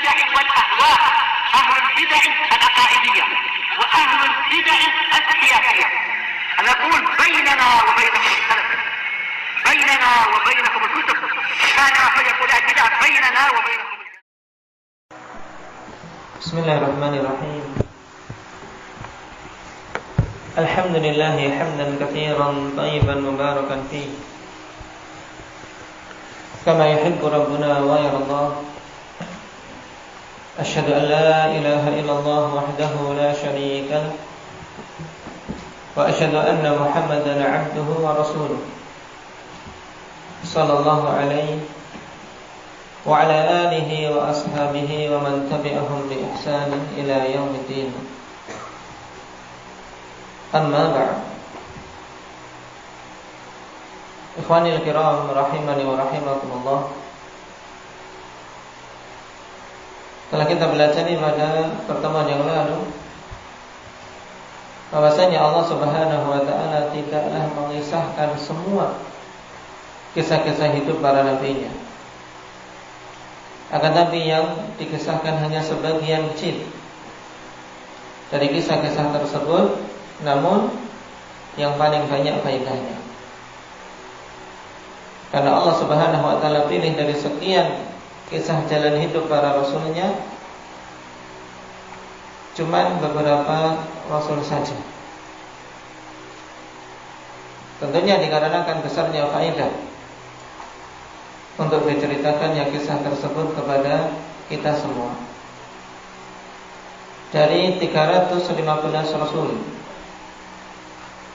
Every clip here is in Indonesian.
البدع والأهواء، أهل البدع العقائدية وأهل البدع السياسية. نقول بيننا وبينكم السلف، بيننا وبينكم الكتب، كان فيقول البدع بيننا وبينكم. بسم الله الرحمن الرحيم. الحمد لله حمدا كثيرا طيبا مباركا فيه كما يحب ربنا ويرضى. أشهد أن لا إله إلا الله وحده لا شريك له، وأشهد أن محمدا عبده ورسوله صلى الله عليه وعلى آله وأصحابه ومن تبعهم بإحسان إلى يوم الدين. أما بعد. Ikhwanil kiram rahimani wa rahimakumullah. Telah kita belajar pada pertemuan yang lalu bahwasanya Allah Subhanahu wa taala tidaklah mengisahkan semua kisah-kisah hidup para nabinya. Akan tapi yang dikisahkan hanya sebagian kecil dari kisah-kisah tersebut, namun yang paling banyak faedahnya. Karena Allah Subhanahu wa taala pilih dari sekian kisah jalan hidup para rasulnya cuman beberapa rasul saja. Tentunya dikarenakan besarnya faedah untuk diceritakannya kisah tersebut kepada kita semua. Dari 315 rasul,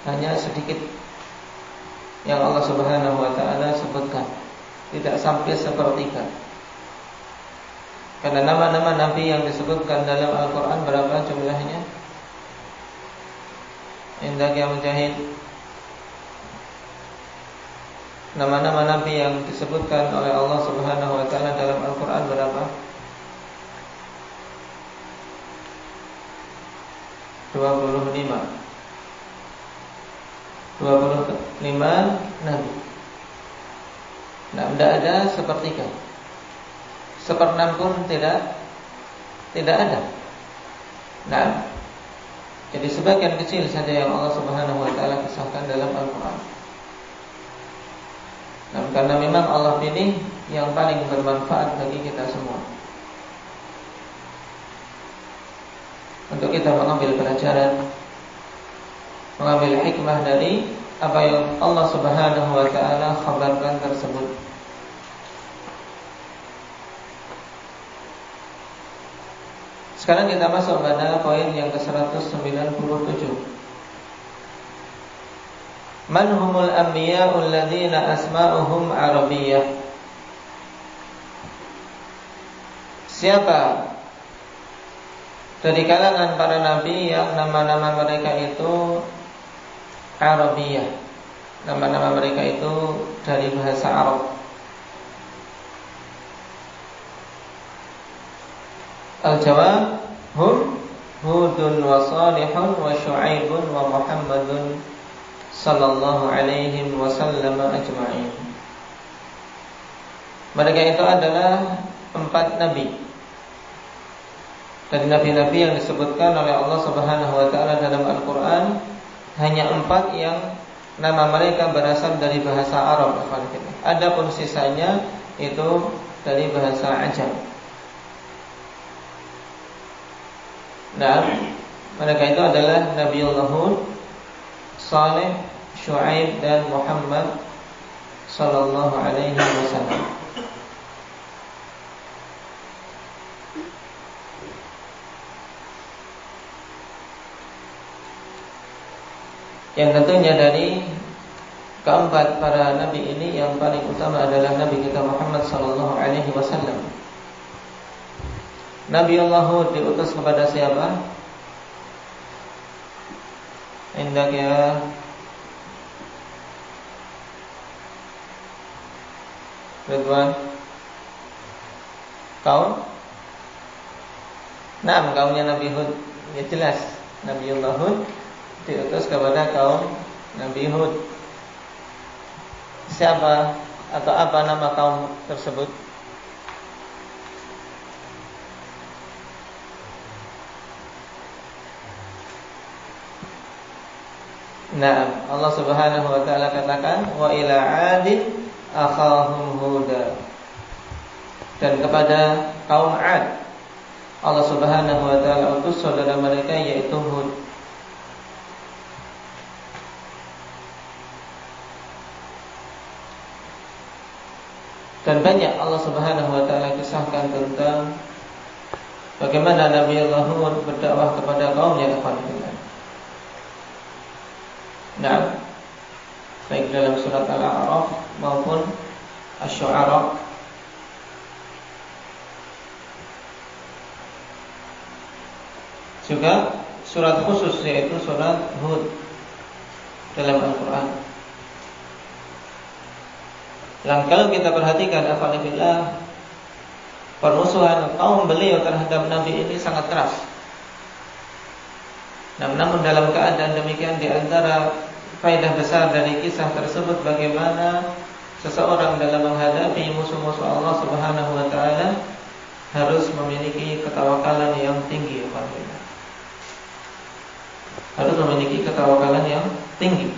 hanya sedikit yang Allah Subhanahu wa taala sebutkan, tidak sampai sepertiga. Karena nama-nama nabi yang disebutkan dalam Al-Qur'an berapa jumlahnya? Indah ya Mujahid. Nama-nama nabi yang disebutkan oleh Allah Subhanahu wa taala dalam Al-Qur'an berapa? 25 nabi. Nah, tidak ada sepertiga. Seperenam pun tidak ada. Nah, jadi sebagian kecil saja yang Allah Subhanahu wa taala kisahkan dalam Al-Qur'an. Nah, karena memang Allah pilih yang paling bermanfaat bagi kita semua, untuk kita mengambil pelajaran, mengambil hikmah dari apa yang Allah Subhanahu wa taala khabarkan tersebut. Sekarang kita masuk pada poin yang ke-197. Man humul anbiya'ul ladzina asma'uhum arabiyyah. Siapa dari kalangan para nabi yang nama-nama mereka itu Arabiyah, nama-nama mereka itu dari bahasa Arab. Al-jawab hum Hudun wa Salihun wa Syu'aibun wa Muhammadun sallallahu alaihi wasallam ajma'in. Mereka itu adalah 4 nabi. Dari nabi-nabi yang disebutkan oleh Allah Subhanahu wa taala dalam Al-Qur'an, hanya 4 yang nama mereka berasal dari bahasa Arab. Adapun sisanya itu dari bahasa Ajam. Nah, mereka itu adalah Nabiullah Hud, Saleh, Syu'aib dan Muhammad sallallahu alaihi wasallam. Yang tentunya dari keempat para nabi ini yang paling utama adalah Nabi kita Muhammad sallallahu alaihi wasallam. Nabi Allah Hud diutus kepada siapa? Indak ya Ridwan. Kaum? Nah, kaumnya Nabi Hud. Ya jelas, Nabi Allah Hud diutus kepada kaum Nabi Hud. Siapa atau apa nama kaum tersebut? Nah, Allah Subhanahu wa taala katakan wa ila 'adin akhahum huda. Dan kepada kaum 'Ad Allah Subhanahu wa taala utus saudara mereka yaitu Hud. Dan banyak Allah Subhanahu wa taala kisahkan tentang bagaimana Nabi Allah Hud berdakwah kepada kaumnya. Nah, baik dalam surat Al-A'raf maupun Asy-Syu'ara. Juga surat khusus yaitu surat Hud dalam Al-Quran. Dan kalau kita perhatikan alhamdulillah, permusuhan kaum beliau terhadap Nabi ini sangat keras. Namun dalam keadaan demikian, di antara faedah besar dari kisah tersebut bagaimana seseorang dalam menghadapi musuh-musuh Allah Subhanahu wa taala harus memiliki ketawakalan yang tinggi. Harus memiliki ketawakalan yang tinggi.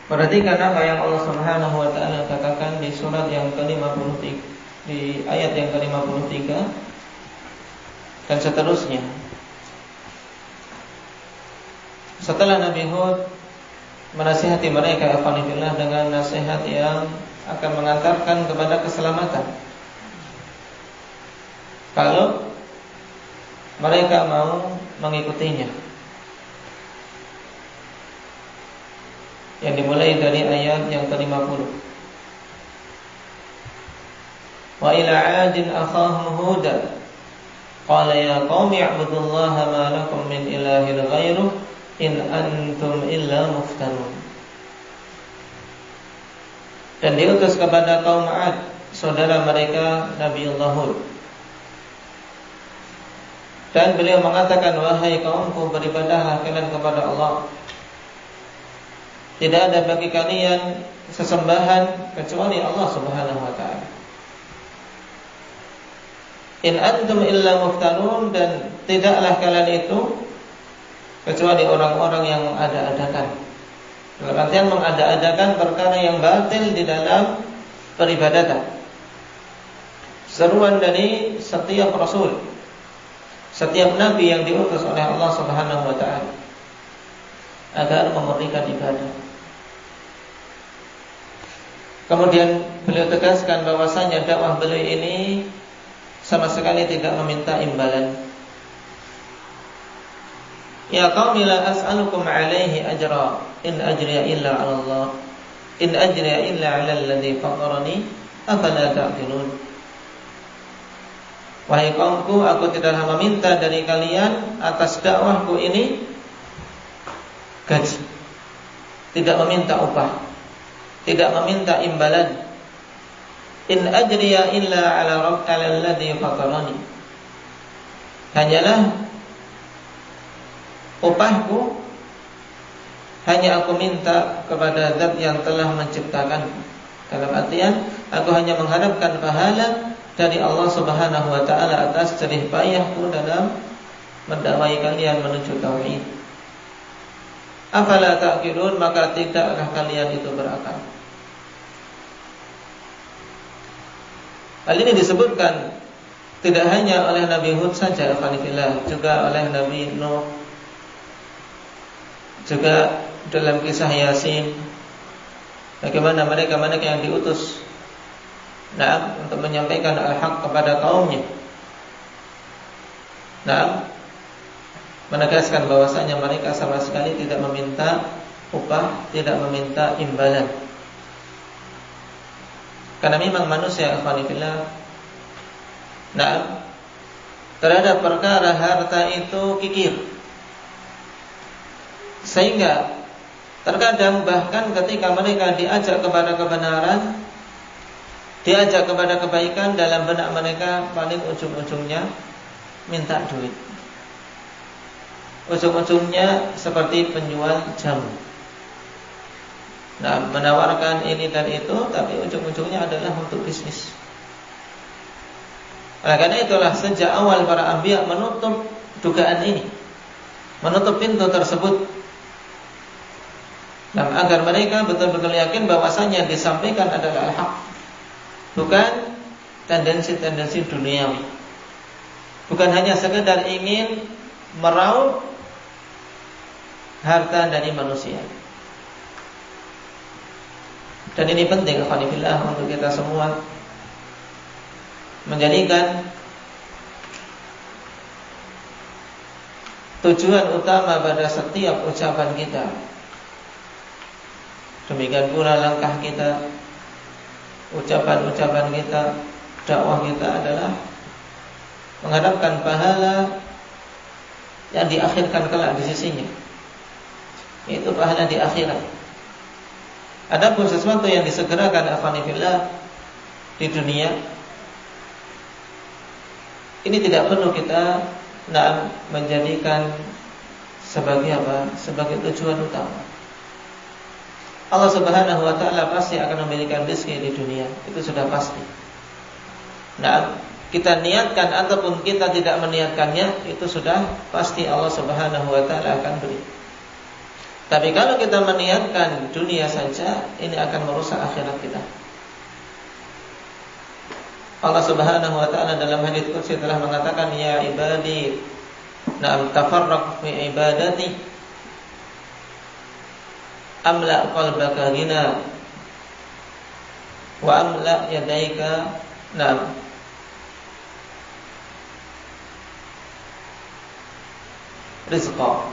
Perhatikan apa yang Allah Subhanahu wa taala katakan di surat yang ke-53, di ayat yang ke-53 dan seterusnya. Setelah Nabi Hud menasihati mereka alhamdulillah dengan nasihat yang akan mengantarkan kepada keselamatan, kalau mereka mau mengikutinya, yang dimulai dari ayat yang ke-50. Wa ila 'adin akhahum huda qala ya qaumi i'budullaha ma lakum min ilahin ghairuh in antum illa muftarun. Dan diutus kepada kaum 'Ad, saudara mereka Nabi Allah Hud. Dan beliau mengatakan, wahai kaumku, beribadahlah kalian kepada Allah. Tidak ada bagi kalian sesembahan kecuali Allah Subhanahu wa taala. In antum illa muftarun, dan tidaklah kalian itu kecuali orang-orang yang mengada-adakan. Dalam artian mengada-adakan perkara yang batil di dalam peribadatan. Seruan dari setiap rasul, setiap nabi yang diutus oleh Allah Subhanahu wa taala agar memurnikan ibadah. Kemudian beliau tegaskan bahwasanya dakwah beliau ini sama sekali tidak meminta imbalan. Ya qaumi la as'alukum 'alaihi ajra in ajriya illa 'ala Allah in ajriya illa 'ala alladhi fatarani afala ta'qilun. Wahai kaumku, aku tidaklah meminta dari kalian atas dakwahku ini gaji, tidak meminta upah, tidak meminta imbalan. In ajriya illa 'ala alladhi fatarani. Hanyalah upahku hanya aku minta kepada Zat yang telah menciptakan. Dalam artian aku hanya mengharapkan pahala dari Allah Subhanahu wa taala atas jerih payahku dalam mendakwai kalian menuju tauhid. Afala ta'qilun, maka tidakkah kalian itu berakal? Hal ini disebutkan tidak hanya oleh Nabi Hud saja, alhamdulillah, juga oleh Nabi Nuh, juga dalam kisah Yasin, bagaimana mereka yang diutus untuk menyampaikan al-haq kepada kaumnya. Menegaskan bahwasanya mereka sama sekali tidak meminta upah, tidak meminta imbalan. Karena memang manusia alhamdulillah terhadap perkara harta itu kikir. Sehingga terkadang bahkan ketika mereka diajak kepada kebenaran, diajak kepada kebaikan, dalam benak mereka paling ujung-ujungnya minta duit. Ujung-ujungnya seperti penjual jamu. Menawarkan ini dan itu, tapi ujung-ujungnya adalah untuk bisnis. Oleh karena itulah sejak awal para anbiya menutup dugaan ini, menutup pintu tersebut, Nah, agar mereka betul-betul yakin bahwasanya disampaikan adalah al-haq, bukan tendensi-tendensi duniawi. Bukan hanya sekedar ingin meraup harta dari manusia. Dan ini penting alhamdulillah untuk kita semua menjadikan tujuan utama pada setiap ucapan kita. Demikian pula langkah kita, ucapan-ucapan kita, dakwah kita adalah mengharapkan pahala yang diakhirkan kelak di sisinya, yaitu pahala di akhirat. Adapun sesuatu yang disegerakan afanifillah di dunia, ini tidak perlu kita menjadikan sebagai apa? Sebagai tujuan utama. Allah Subhanahu wa taala pasti akan memberikan rezeki di dunia, itu sudah pasti. Nah, kita niatkan ataupun kita tidak meniatkannya, itu sudah pasti Allah Subhanahu wa taala akan beri. Tapi kalau kita meniatkan dunia saja, ini akan merusak akhirat kita. Allah Subhanahu wa taala dalam hadits qudsi telah mengatakan, ya ibadi, na'am tafarraq fi ibadati, amla qalbaka ghina wa amla yadaika na'am rizqa.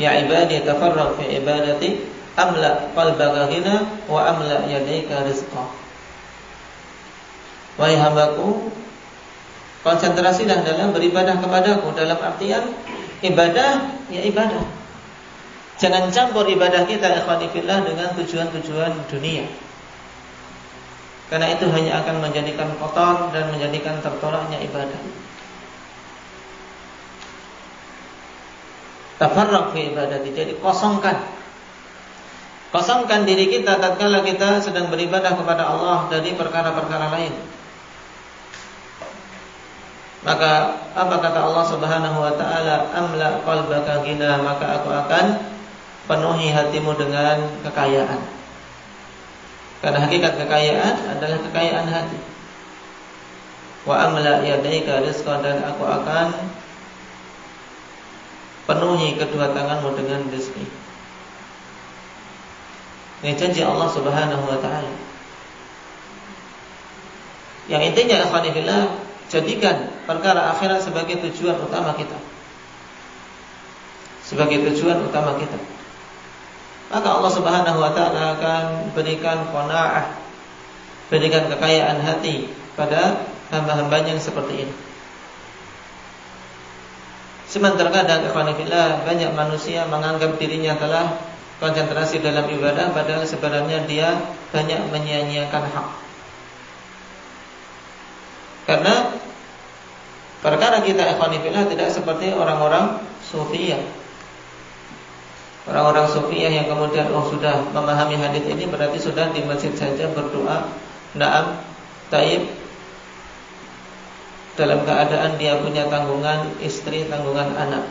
Ya ibadi tafarraq fi ibadati, amla qalbaka ghina wa amla yadaika rizqa. Wahai hambaku, konsentrasilah dalam beribadah kepadaku. Dalam artian ibadah, ya ibadah. Jangan campur ibadah kita ikhwanifillah dengan tujuan-tujuan dunia, karena itu hanya akan menjadikan kotor dan menjadikan tertolaknya ibadah. Tafarraq fi ibadati, jadi kosongkan diri kita tatkala kita sedang beribadah kepada Allah dari perkara-perkara lain. Maka apa kata Allah Subhanahu wa taala, amla qalbaka ghina, maka aku akan penuhi hatimu dengan kekayaan. Karena hakikat kekayaan adalah kekayaan hati. Wa amla yadaika rizqan, dan aku akan penuhi kedua tanganmu dengan rezeki. Ini janji Allah Subhanahu wa taala. Yang intinya ikhwanillah, jadikan perkara akhirat sebagai tujuan utama kita. Sebagai tujuan utama kita. Maka Allah Subhanahu wa taala akan berikan qanaah, berikan kekayaan hati pada hamba-hambanya yang seperti ini. Sementara kadang ikhwanillah, banyak manusia menganggap dirinya telah konsentrasi dalam ibadah, padahal sebenarnya dia banyak menyia-nyiakan hak. Karena perkara kita ikhwanillah tidak seperti orang-orang sufiyah. Orang-orang sufiyah yang kemudian sudah memahami hadis ini, berarti sudah di masjid saja berdoa, na'am, taib, dalam keadaan dia punya tanggungan istri, tanggungan anak,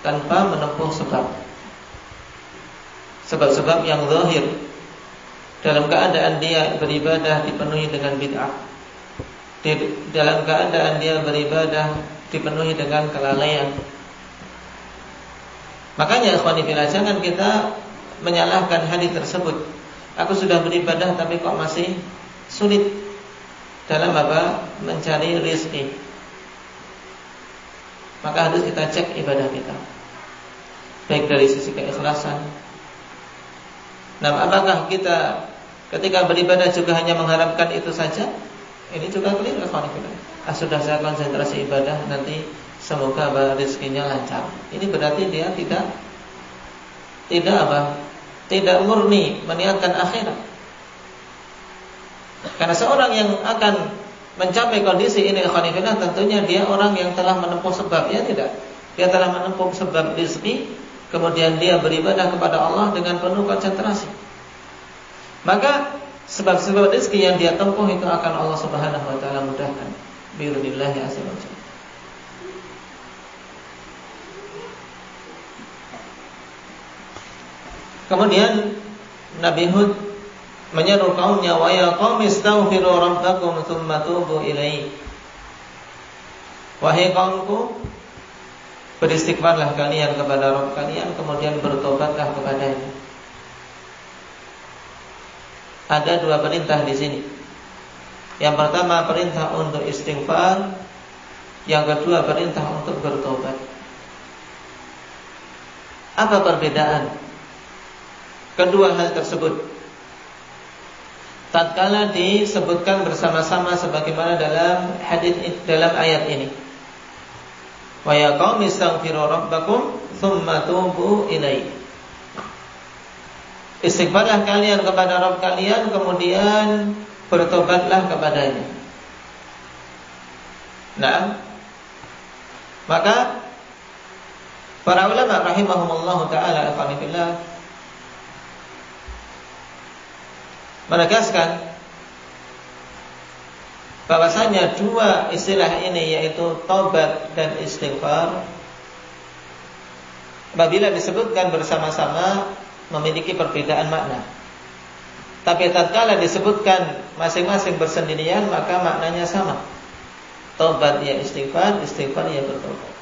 tanpa menempuh sebab-sebab yang zahir. Dalam keadaan dia beribadah dipenuhi dengan bid'ah, dalam keadaan dia beribadah dipenuhi dengan kelalaian. Makanya ikhwanifillah, jangan kita menyalahkan hadis tersebut. Aku sudah beribadah tapi kok masih sulit dalam mencari rezeki. Maka harus kita cek ibadah kita, baik dari sisi keikhlasan. Nah, apakah kita ketika beribadah juga hanya mengharapkan itu saja? Ini juga keliru ikhwanifillah. Sudah saya konsentrasi ibadah, nanti semoga rezekinya lancar. Ini berarti dia tidak murni meniatkan akhirat. Karena seorang yang akan mencapai kondisi ini ikhwanifillah, tentunya dia orang yang telah menempuh sebab, ya tidak? Dia telah menempuh sebab rezeki, kemudian dia beribadah kepada Allah dengan penuh konsentrasi. Maka sebab-sebab rezeki yang dia tempuh itu akan Allah Subhanahu wa taala mudahkan. Bi'idznillah azza wa jalla. Kemudian Nabi Hud menyeru kaumnya, wa ya qaumi astaghfiru rabbakum tsumma tubu ilaihi. Wahai kaumku, beristighfarlah kalian kepada Rabb kalian, kemudian bertobatlah kepadanya. Ada dua perintah di sini. Yang pertama perintah untuk istighfar, yang kedua perintah untuk bertobat. Apa perbedaan kedua hal tersebut? Tatkala disebutkan bersama-sama sebagaimana dalam hadis, dalam ayat ini, wa ya qaumi astaghfiru rabbakum tsumma tubu ilaihi. Istighfarlah kalian kepada Rabb kalian, kemudian bertobatlah kepadanya. Nah, maka para ulama rahimahumullah ta'ala menegaskan bahwasanya dua istilah ini, yaitu taubat dan istighfar, apabila disebutkan bersama-sama memiliki perbedaan makna. Tapi tatkala disebutkan masing-masing bersendirian, maka maknanya sama. Taubat ya istighfar, istighfar ya bertobat.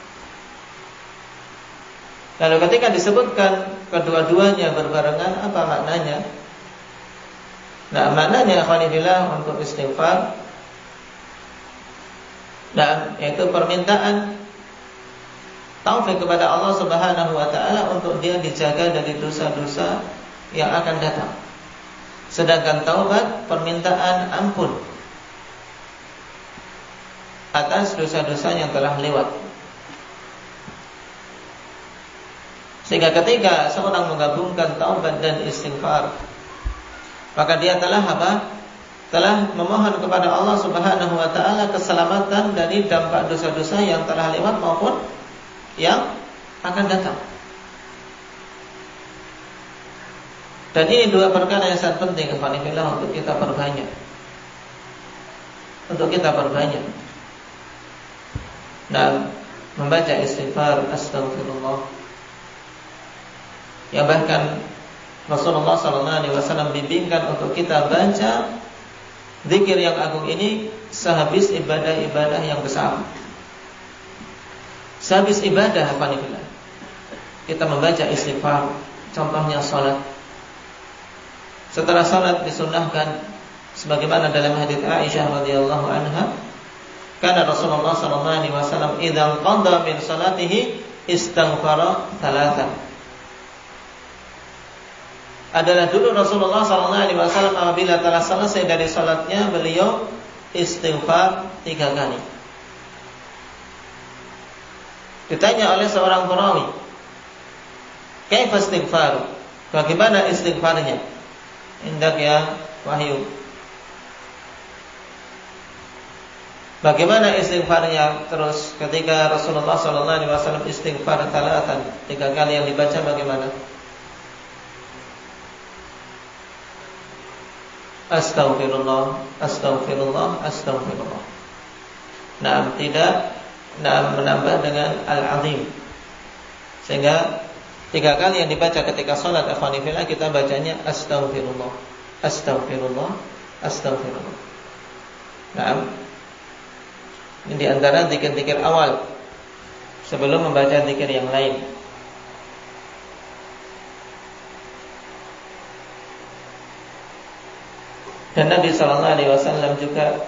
Lalu ketika disebutkan kedua-duanya berbarengan, apa maknanya? Nah, maknanya akhwanillah untuk istighfar, dan yaitu permintaan taufik kepada Allah Subhanahu wa taala untuk dia dijaga dari dosa-dosa yang akan datang. Sedangkan taubat permintaan ampun atas dosa-dosa yang telah lewat. Sehingga ketika seorang menggabungkan taubat dan istighfar, maka dia telah telah memohon kepada Allah Subhanahu wa taala keselamatan dari dampak dosa-dosa yang telah lewat maupun yang akan datang. Dan ini dua perkara yang sangat penting alhamdulillah untuk kita perbanyak. Nah, membaca istighfar, astagfirullah, yang bahkan Rasulullah SAW bimbingkan untuk kita baca zikir yang agung ini sehabis ibadah-ibadah yang besar. Sehabis ibadah alhamdulillah kita membaca istighfar. Contohnya salat. Setelah salat disunnahkan sebagaimana dalam hadits Aisyah radhiyallahu anha, kana Rasulullah sallallahu alaihi wasallam idza qada min salatihi istaghfara thalathan. Adalah dulu Rasulullah sallallahu alaihi wasallam apabila telah selesai dari salatnya, beliau istighfar 3 kali. Ditanya oleh seorang perawi, "Kaifa istighfar?" Bagaimana istighfarnya? Indak ya Wahyu. Bagaimana istighfarnya? Terus ketika Rasulullah sallallahu alaihi wasallam istighfar 3 kali yang dibaca bagaimana? Astaghfirullah, astaghfirullah, astaghfirullah. Nah, tidak menambah dengan al-azim. Sehingga 3 kali yang dibaca ketika salat ikhwanifillah kita bacanya astaghfirullah, astaghfirullah, astaghfirullah. Nah, ini di antara zikir-zikir awal sebelum membaca zikir yang lain. Dan Nabi sallallahu alaihi wasallam juga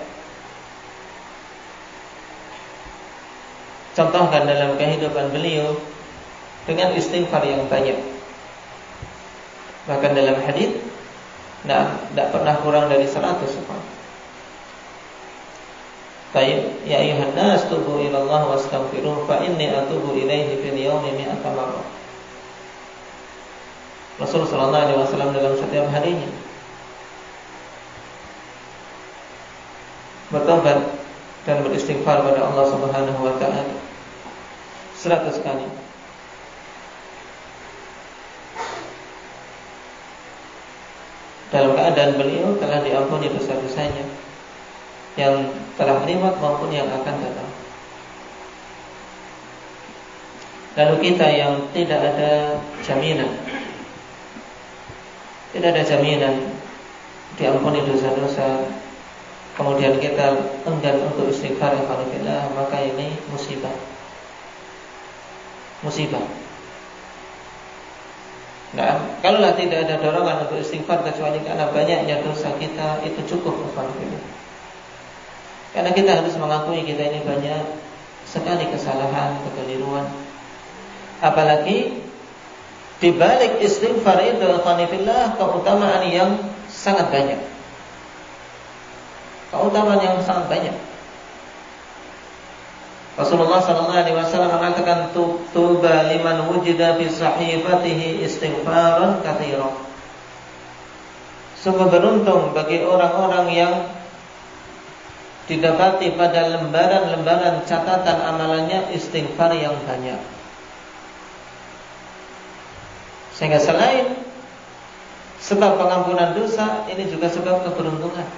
contohkan dalam kehidupan beliau dengan istighfar yang banyak. Bahkan dalam hadis, tidak pernah kurang dari 100 kali. Baik, ya ayuhan nas tubu ila Allah wastaghfiruh fa inni atubu ilaihi fil yawmi 100 marrah. Rasulullah sallallahu alaihi wasallam dalam setiap harinya bertobat dan beristighfar pada Allah Subhanahu wa taala 100 kali. Dalam keadaan beliau telah diampuni dosa-dosanya yang telah lewat maupun yang akan datang. Lalu kita yang tidak ada jaminan, tidak ada jaminan diampuni dosa-dosa, kemudian kita enggan untuk istighfar, maka ini musibah. Nah, kalaulah tidak ada dorongan untuk istighfar kecuali karena banyaknya dosa kita, itu cukup. Karena kita harus mengakui kita ini banyak sekali kesalahan, kekeliruan. Apalagi di balik istighfar itu keutamaan yang sangat banyak. Keutamaan yang sangat banyak. Rasulullah SAW mengatakan, tuba liman wujida fi sahifatihi istighfaran katsiran. Sungguh beruntung bagi orang-orang yang didapati pada lembaran-lembaran catatan amalannya istighfar yang banyak. Sehingga selain sebab pengampunan dosa, ini juga sebab keberuntungan,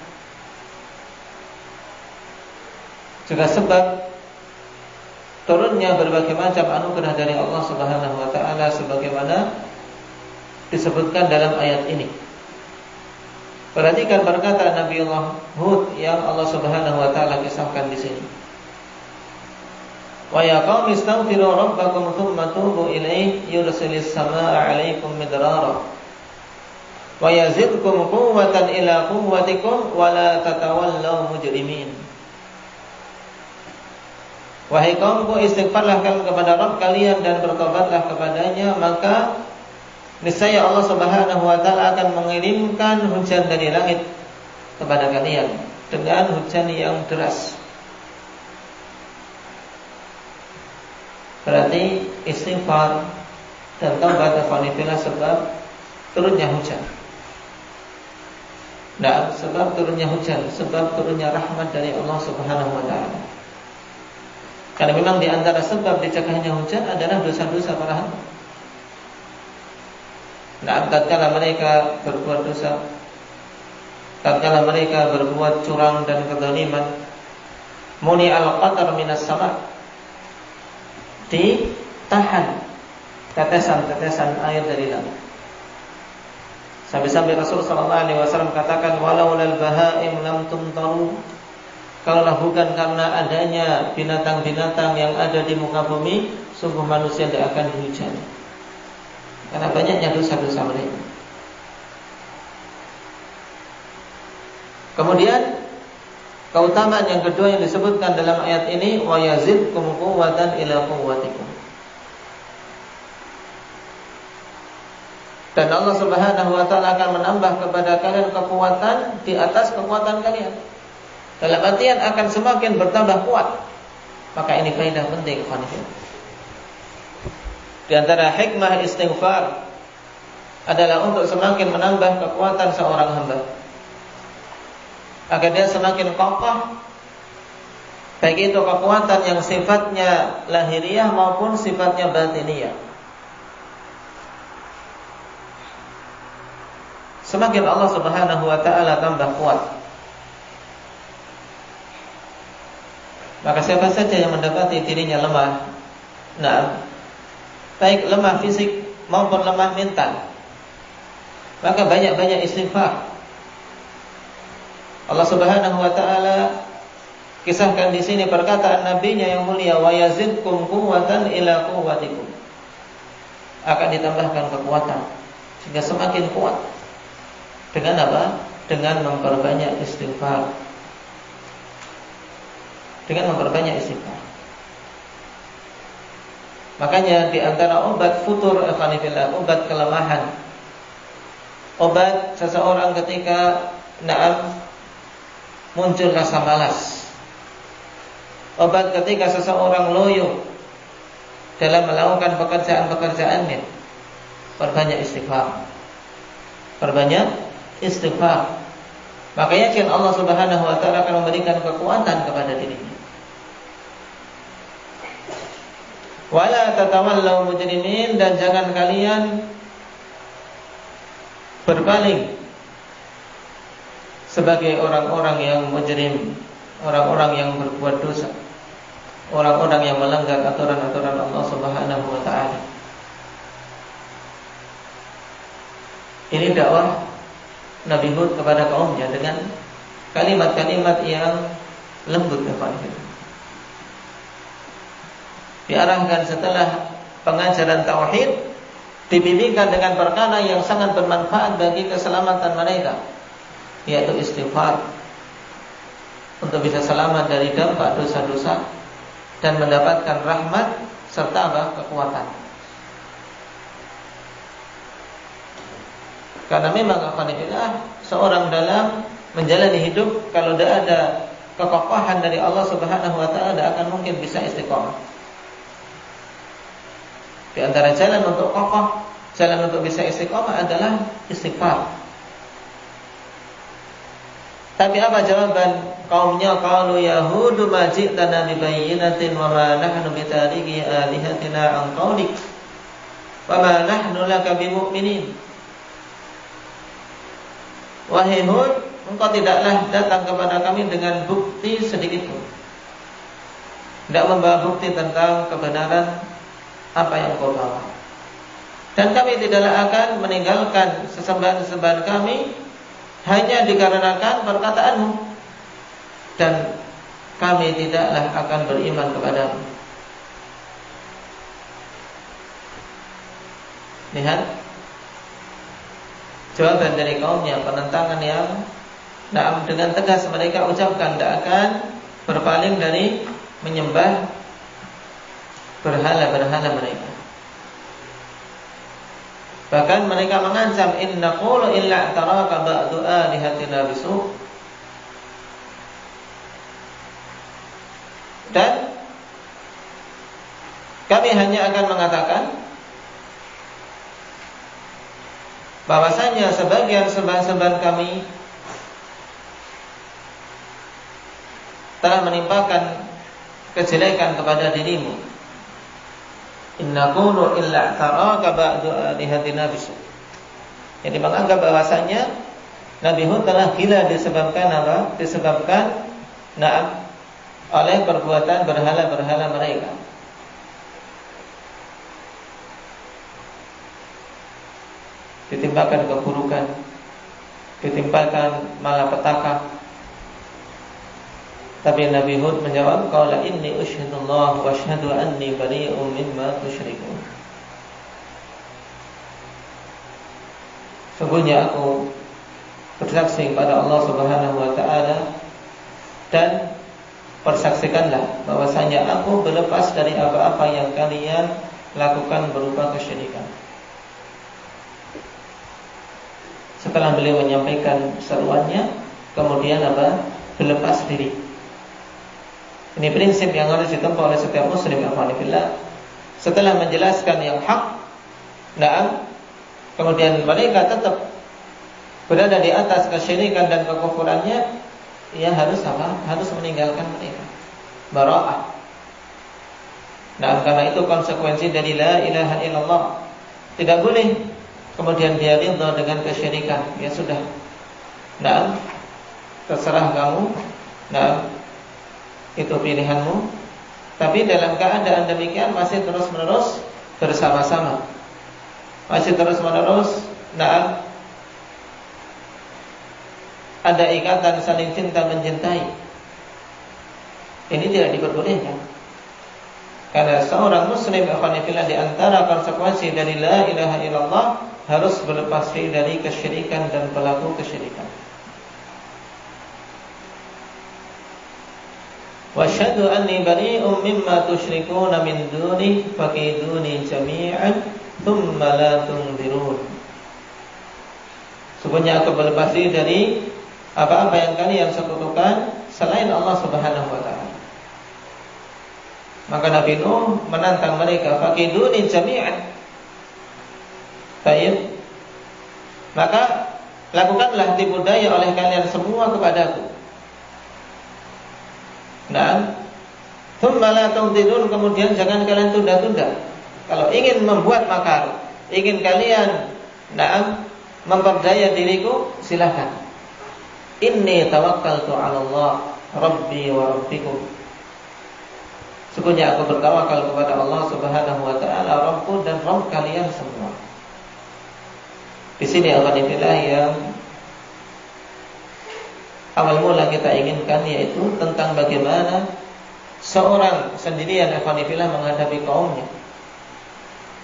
juga sebab turunnya berbagai macam anugerah dari Allah Subhanahu wa taala sebagaimana disebutkan dalam ayat ini. Perhatikan perkataan Nabi Allah Hud yang Allah Subhanahu wa taala kisahkan di sini. Wa ya qaumi astaghfiru rabbakum tsumma tubu ilaihi yursilis samaa'a 'alaikum midrara wa yazidkum quwwatan ila quwwatikum wa la tatawallaw mujrimin. Wahai kaumku, istighfarlah kalian kepada Rabb kalian dan bertobatlah kepadanya, maka niscaya Allah Subhanahu wa taala akan mengirimkan hujan dari langit kepada kalian dengan hujan yang deras. Berarti istighfar dan taubat adalah sebab turunnya hujan. Nah, sebab turunnya hujan, sebab turunnya rahmat dari Allah Subhanahu wa taala. Karena memang di antara sebab dicegahnya hujan adalah dosa-dosa para hamba. Nah, tatkala mereka berbuat dosa, tatkala mereka berbuat curang dan kezaliman, muni al-qatar minas sama', ditahan tetesan-tetesan air dari langit. Sampai-sampai Rasul sallallahu alaihi wasallam katakan, walau lal bahaim lam tumtaru. Kalaulah bukan karena adanya binatang-binatang yang ada di muka bumi, sungguh manusia tidak akan dihujani. Karena banyaknya dosa-dosa mereka. Kemudian keutamaan yang kedua yang disebutkan dalam ayat ini, wa yazidkum quwwatan ila quwwatikum. Dan Allah Subhanahu wa taala akan menambah kepada kalian kekuatan di atas kekuatan kalian. Dalam artian akan semakin bertambah kuat. Maka ini faedah penting, di antara hikmah istighfar adalah untuk semakin menambah kekuatan seorang hamba, agar dia semakin kokoh, baik itu kekuatan yang sifatnya lahiriah maupun sifatnya batiniyah. Semakin Allah Subhanahu wa taala tambah kuat, maka siapa saja yang mendapati dirinya lemah, baik lemah fisik maupun lemah mental, maka banyak-banyak istighfar. Allah Subhanahu wa taala kisahkan di sini perkataan nabinya yang mulia, wa yazidkum quwwatan ila quwwatikum. Akan ditambahkan kekuatan sehingga semakin kuat. Dengan apa? Dengan memperbanyak istighfar. Dengan memperbanyak istighfar. Makanya di antara obat futur, obat kelemahan, obat seseorang ketika muncul rasa malas, obat ketika seseorang loyo dalam melakukan pekerjaan-pekerjaannya, perbanyak istighfar. Perbanyak istighfar. Maka yakin Allah Subhanahu wa taala akan memberikan kekuatan kepada dirinya. Wala tatawallaw mujrimin, dan jangan kalian berpaling sebagai orang-orang yang mujrim, orang-orang yang berbuat dosa, orang-orang yang melanggar aturan-aturan Allah Subhanahu wa taala. Ini dakwah Nabi Hud kepada kaumnya dengan kalimat-kalimat yang lembut ya Pak. Diarahkan setelah pengajaran tauhid, dibimbingkan dengan perkara yang sangat bermanfaat bagi keselamatan mereka, yaitu istighfar, untuk bisa selamat dari dampak dosa-dosa dan mendapatkan rahmat serta kekuatan. Karena memang alhamdulillah seorang dalam menjalani hidup, kalau tidak ada kekokohan dari Allah Subhanahu wa taala, tidak akan mungkin bisa istiqomah. Di antara jalan untuk kokoh, jalan untuk bisa istiqomah adalah istighfar. Tapi apa jawaban kaumnya? Qalu yahudu ma ji'tana bi bayyinatin wa ma nahnu bitariki alihatina an qaulik wa ma nahnu laka bimu'minin. Wahai Hud, engkau tidaklah datang kepada kami dengan bukti sedikit pun, tidak membawa bukti tentang kebenaran apa yang kau bawa. Dan kami tidaklah akan meninggalkan sesembahan-sesembahan kami hanya dikarenakan perkataanmu, dan kami tidaklah akan beriman kepadamu. Lihat jawaban dari kaumnya, penentangan yang dengan tegas mereka ucapkan, tidak akan berpaling dari menyembah berhala-berhala mereka. Bahkan mereka mengancam, in naqulu illa taraka ba'du alihatina bisu'. Dan kami hanya akan mengatakan bahwasanya sebagian sembahan-sembahan kami telah menimpakan kejelekan kepada dirimu. Inna qulu illa taraka ba'du alihatina bisu'. Jadi menganggap bahwasanya Nabi Hud telah gila disebabkan apa? Disebabkan oleh perbuatan berhala-berhala mereka. Ditimpakan keburukan, ditimpakan malapetaka. Tapi Nabi Hud menjawab, qala inni usyhidullah wa asyhadu anni bari'un mimma tusyrikun. Sungguhnya aku bersaksi kepada Allah Subhanahu wa taala, dan persaksikanlah bahwasanya aku berlepas dari apa-apa yang kalian lakukan berupa kesyirikan. Setelah beliau menyampaikan seruannya, kemudian berlepas diri. Ini prinsip yang harus ditempuh oleh setiap muslim. Setelah menjelaskan yang hak, kemudian mereka tetap berada di atas kesyirikan dan kekufurannya, ia harus harus meninggalkan mereka. Bara'ah. Karena itu konsekuensi dari la ilaha illallah. Tidak boleh kemudian dia ridha dengan kesyirikan. Ya sudah, terserah kamu, itu pilihanmu. Tapi dalam keadaan demikian masih terus-menerus bersama-sama, masih terus-menerus ada ikatan saling cinta mencintai. Ini tidak diperbolehkan. Karena seorang muslim di antara konsekuensi dari la ilaha illallah harus berlepas diri dari kesyirikan dan pelaku kesyirikan. Wa asyhadu anni bari'un mimma tusyrikuna min duni faqiduni jami'an thumma la tunzirun. Sungguhnya aku berlepas diri dari apa-apa yang kalian sekutukan selain Allah Subhanahu wa taala. Maka Nabi Nuh menantang mereka, faqiduni jami'an. Baik. Maka lakukanlah tipu daya oleh kalian semua kepadaku. Thumma la tunzirun, kemudian jangan kalian tunda-tunda. Kalau ingin membuat makar, ingin kalian memperdaya diriku, silakan. Inni tawakkaltu 'ala Allah Rabbi wa Rabbikum. Sungguhnya aku bertawakal kepada Allah Subhanahu wa taala, Rabbku dan Rabb kalian semua. Di sini alhamdulillah yang awal mula kita inginkan, yaitu tentang bagaimana seorang sendirian ikhwanifillah menghadapi kaumnya.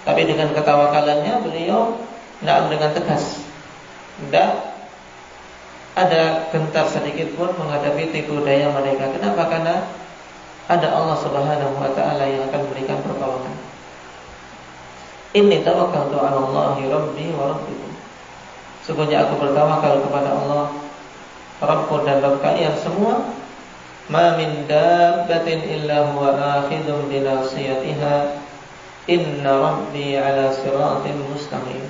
Tapi dengan ketawakalannya beliau dengan tegas, tidak ada gentar sedikit pun menghadapi tipu daya mereka. Kenapa? Karena ada Allah Subhanahu wa ta'ala yang akan memberikan pertolongan. Inni tawakkaltu 'ala Allahi rabbi wa rabbikum. Sungguhnya aku bertawakal kepada Allah, Rabbku dan Rabb kalian semua. Ma min dabbatin illa huwa akhidhun bi nasiyatiha. Inna rabbi 'ala siratin mustaqim.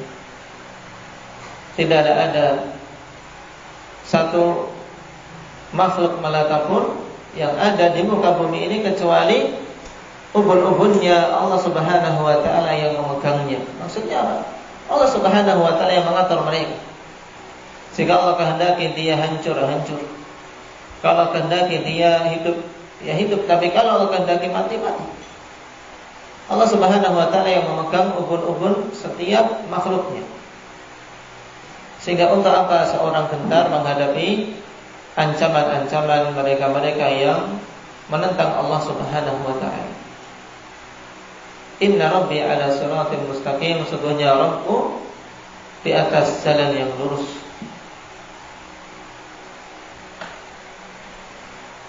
Tidak ada satu makhluk melata pun yang ada di muka bumi ini kecuali ubun-ubunnya Allah Subhanahu wa ta'ala yang memegangnya. Maksudnya apa? Allah Subhanahu wa ta'ala yang mengatur mereka. Jika Allah kehendaki dia hancur. Kalau kehendaki dia hidup, ya hidup. Tapi kalau Allah kehendaki mati. Allah Subhanahu wa ta'ala yang memegang ubun-ubun setiap makhluknya. Sehingga untuk apa seorang gentar menghadapi ancaman-ancaman mereka-mereka yang menentang Allah Subhanahu wa ta'ala. Inna rabbi 'ala siratin mustaqim. Sesungguhnya Rabbku di atas jalan yang lurus.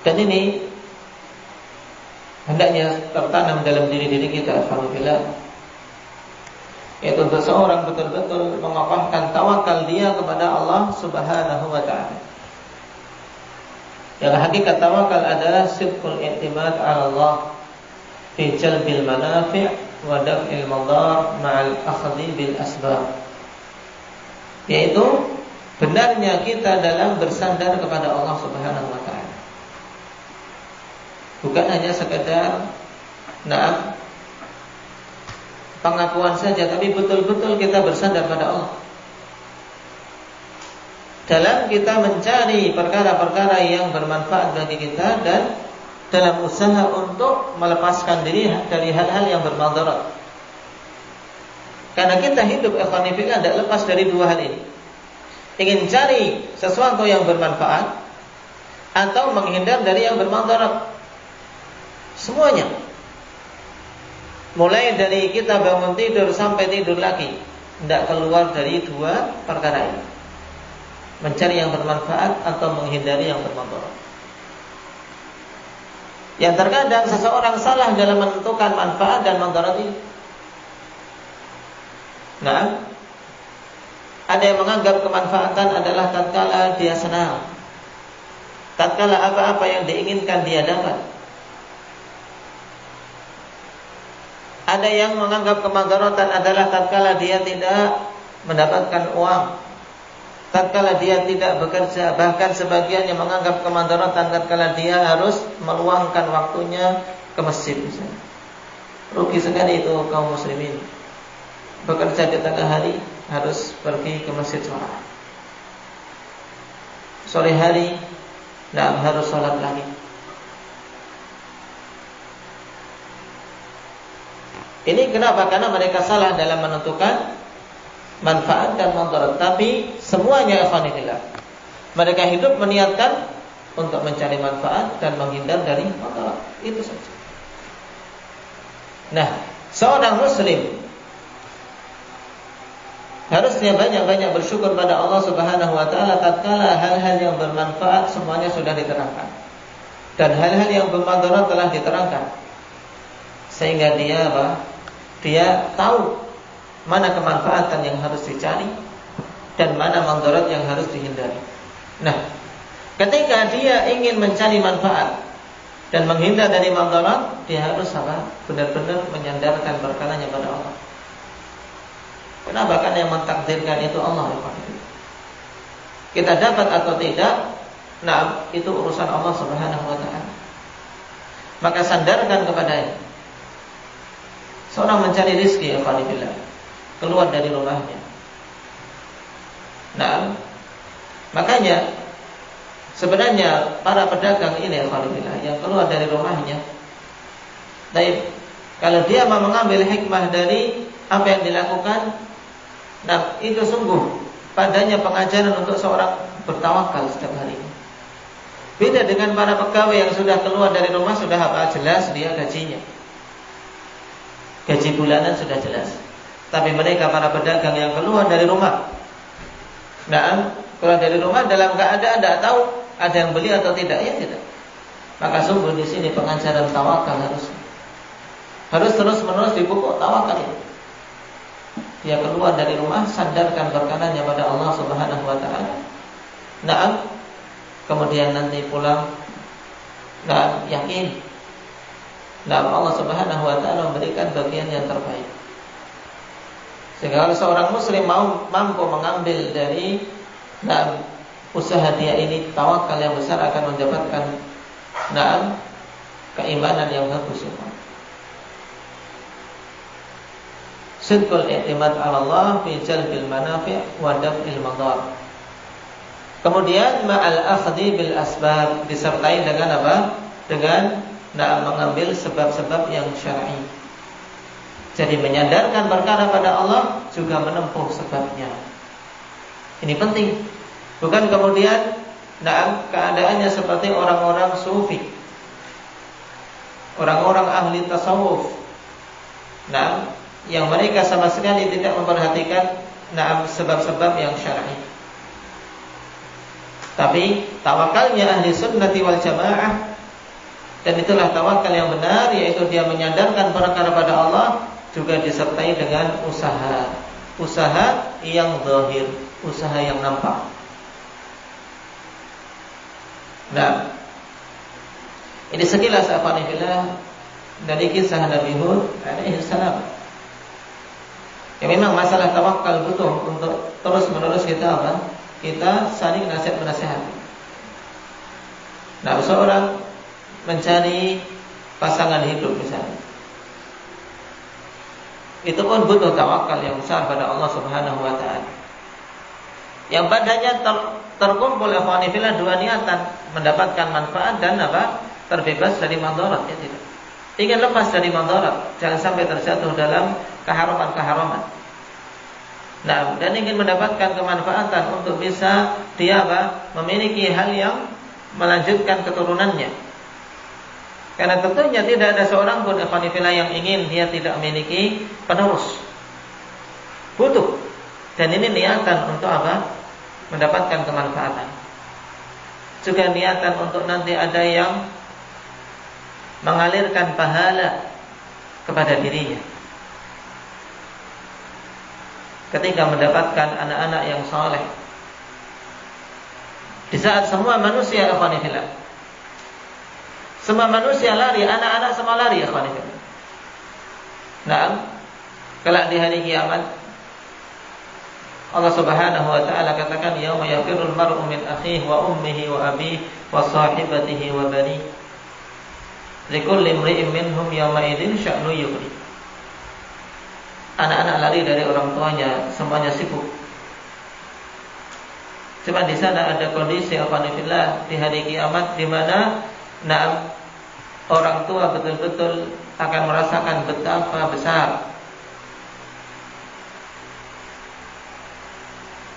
Dan ini hendaknya tertanam dalam diri kita, alhamdulillah. Yaitu untuk seorang betul-betul mengokohkan tawakal dia kepada Allah Subhanahu wa ta'ala. Yang hakikat tawakal adalah sidqul i'timad 'ala Allah fi jalbil manafi' wa daf'il madar ma'al akhdhi bil asbab. Yaitu benarnya kita dalam bersandar kepada Allah Subhanahu wa ta'ala. Bukan hanya sekedar pengakuan saja, tapi betul-betul kita bersandar pada Allah dalam kita mencari perkara-perkara yang bermanfaat bagi kita dan dalam usaha untuk melepaskan diri dari hal-hal yang bermadarat. Karena kita hidup ikhwanifillah tidak lepas dari dua hal ini. Ingin cari sesuatu yang bermanfaat atau menghindar dari yang bermadarat. Semuanya. Mulai dari kita bangun tidur sampai tidur lagi, tidak keluar dari dua perkara ini. Mencari yang bermanfaat atau menghindari yang bermadarat. Yang terkadang seseorang salah dalam menentukan manfaat dan madarat ini. Ada yang menganggap kemanfaatan adalah tatkala dia senang, tatkala apa-apa yang diinginkan dia dapat. Ada yang menganggap kemadaratan adalah tatkala dia tidak mendapatkan uang, tatkala dia tidak bekerja. Bahkan sebagian yang menganggap kemadaratan tatkala dia harus meluangkan waktunya ke masjid misalnya. Rugi sekali itu kaum muslimin. Bekerja di tengah hari harus pergi ke masjid sholat. Sore hari harus sholat lagi. Ini kenapa? Karena mereka salah dalam menentukan manfaat dan madarat. Tapi semuanya ikhwanillah, mereka hidup meniatkan untuk mencari manfaat dan menghindar dari madarat. Itu saja. Seorang muslim harusnya banyak-banyak bersyukur pada Allah Subhanahu wa ta'ala tatkala hal-hal yang bermanfaat semuanya sudah diterangkan dan hal-hal yang bermadarat telah diterangkan. Sehingga dia tahu mana kemanfaatan yang harus dicari dan mana madarat yang harus dihindari. Ketika dia ingin mencari manfaat dan menghindar dari madarat, dia harus benar-benar menyandarkan perkaranya pada Allah. Kenapa? Karena yang mentakdirkan itu Allah. Kita dapat atau tidak, itu urusan Allah Subhanahu wa ta'ala. Maka sandarkan kepadanya. Seorang mencari rizki, keluar dari rumahnya. Makanya sebenarnya para pedagang ini yang keluar dari rumahnya, kalau dia mau mengambil hikmah dari apa yang dilakukan, itu sungguh padanya pengajaran untuk seorang bertawakal setiap hari. Beda dengan para pegawai yang sudah keluar dari rumah, sudah apa? Jelas dia gajinya. Gaji bulanan sudah jelas. Tapi mereka para pedagang yang keluar dari rumah, keluar dari rumah dalam keadaan tidak tahu ada yang beli atau tidak, ya tidak. Maka sungguh di sini pengajaran tawakal harus terus-menerus dipupuk tawakal ini. Dia keluar dari rumah, sandarkan perkaranya pada Allah Subhanahu wa taala. Kemudian nanti pulang, yakin Allah Subhanahu wa taala memberikan bagian yang terbaik. Sehingga kalau seorang muslim mampu mengambil dari usaha dia ini, tawakal yang besar akan mendapatkan keimanan yang bagus. Sidqul i'timad 'ala Allah fi jalbil manafi' wa daf'il madar. Kemudian ma'al akhdhi bil asbab, disertai dengan apa? Dengan mengambil sebab-sebab yang syar'i. Jadi menyandarkan perkara pada Allah, juga menempuh sebabnya. Ini penting. Bukan kemudian keadaannya seperti orang-orang sufi, orang-orang ahli tasawuf, yang mereka sama sekali tidak memperhatikan sebab-sebab yang syar'i. Tapi tawakalnya ahli sunnati wal jamaah, dan itulah tawakal yang benar, yaitu dia menyandarkan perkara pada Allah, juga disertai dengan usaha yang zahir, usaha yang nampak. Ini sekilas afanillah dari kisah Nabi Hud alaihi salam. Ya, memang masalah tawakal butuh untuk terus-menerus kita saling nasihat-menasihati. Seorang mencari pasangan hidup misalnya, itu pun butuh tawakal yang besar pada Allah Subhanahu wa taala. Yang padanya terkumpul ikhwanifillah dua niatan, mendapatkan manfaat dan terbebas dari madarat, ya tidak. Ingin lepas dari madarat, jangan sampai terjatuh dalam keharaman-keharaman. Dan ingin mendapatkan kemanfaatan untuk bisa dia memiliki hal yang melanjutkan keturunannya. Karena tentunya tidak ada seorang pun ikhwanifillah yang ingin dia tidak memiliki penerus. Butuh. Dan ini niatan untuk mendapatkan kemanfaatan. Juga niatan untuk nanti ada yang mengalirkan pahala kepada dirinya. Ketika mendapatkan anak-anak yang saleh, di saat semua manusia ikhwanifillah, semua manusia lari, anak-anak semua lari ikhwanifillah. Kelak di hari kiamat Allah Subhanahu wa taala katakan, yauma yafirul mar'u min akhihi wa ummihi wa abihi wa sahibatihi wa bani, likulli imri'in minhum yawma idzin sya'nu yughni. Anak-anak lari dari orang tuanya, semuanya sibuk. Cuma di sana ada kondisi alhamdulillah di hari kiamat di mana orang tua betul-betul akan merasakan betapa besar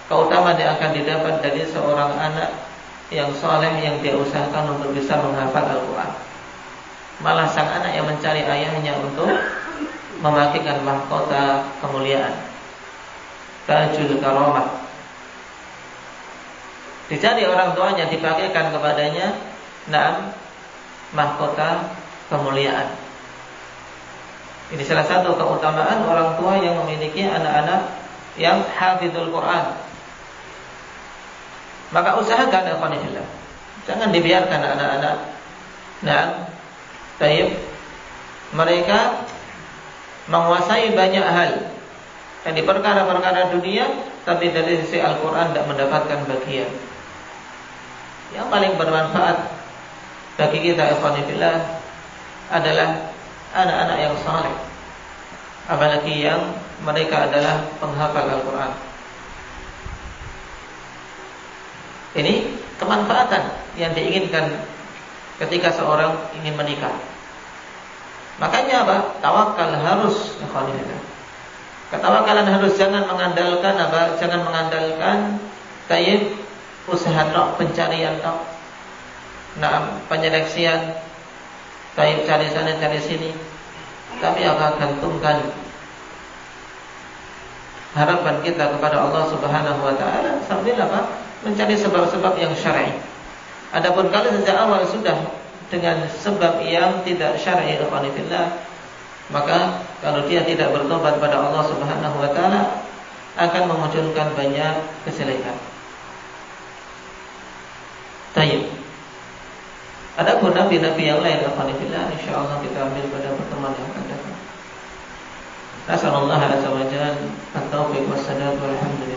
keutamaan yang akan didapat dari seorang anak yang saleh yang dia usahakan untuk bisa menghafal Al-Quran. Malah sang anak yang mencari ayahnya untuk memakaikan mahkota kemuliaan, tajul karamah, dicari orang tuanya, dipakaikan kepadanya mahkota kemuliaan. Ini salah satu keutamaan orang tua yang memiliki anak-anak yang hafizul Quran. Maka usahakan alhamdulillah, jangan dibiarkan anak-anak mereka menguasai banyak hal dan di perkara-perkara dunia, tapi dari sisi Al-Quran tidak mendapatkan bagian. Yang paling bermanfaat bagi kita ikhwanillah adalah anak-anak yang saleh, apalagi yang mereka adalah penghafal Al-Quran. Ini kemanfaatan yang diinginkan ketika seorang ingin menikah. Makanya tawakal harus, ketawakalan harus, jangan mengandalkan Jangan mengandalkan usaha pencarian penyeleksian, cari sana cari sini, kami akan gantungkan harapan kita kepada Allah Subhanahu wa taala sambil mencari sebab-sebab yang syar'i. Adapun kalau sejak awal sudah dengan sebab yang tidak syar'i, maka kalau dia tidak bertobat pada Allah Subhanahu wa taala akan memunculkan banyak kesalehan. Baik. Adapun nabi-nabi yang lain, insyaallah kita ambil pada pertemuan yang akan datang. Nasallallahu alaihi wa sallam at-taufiq was-sadad wal hamd.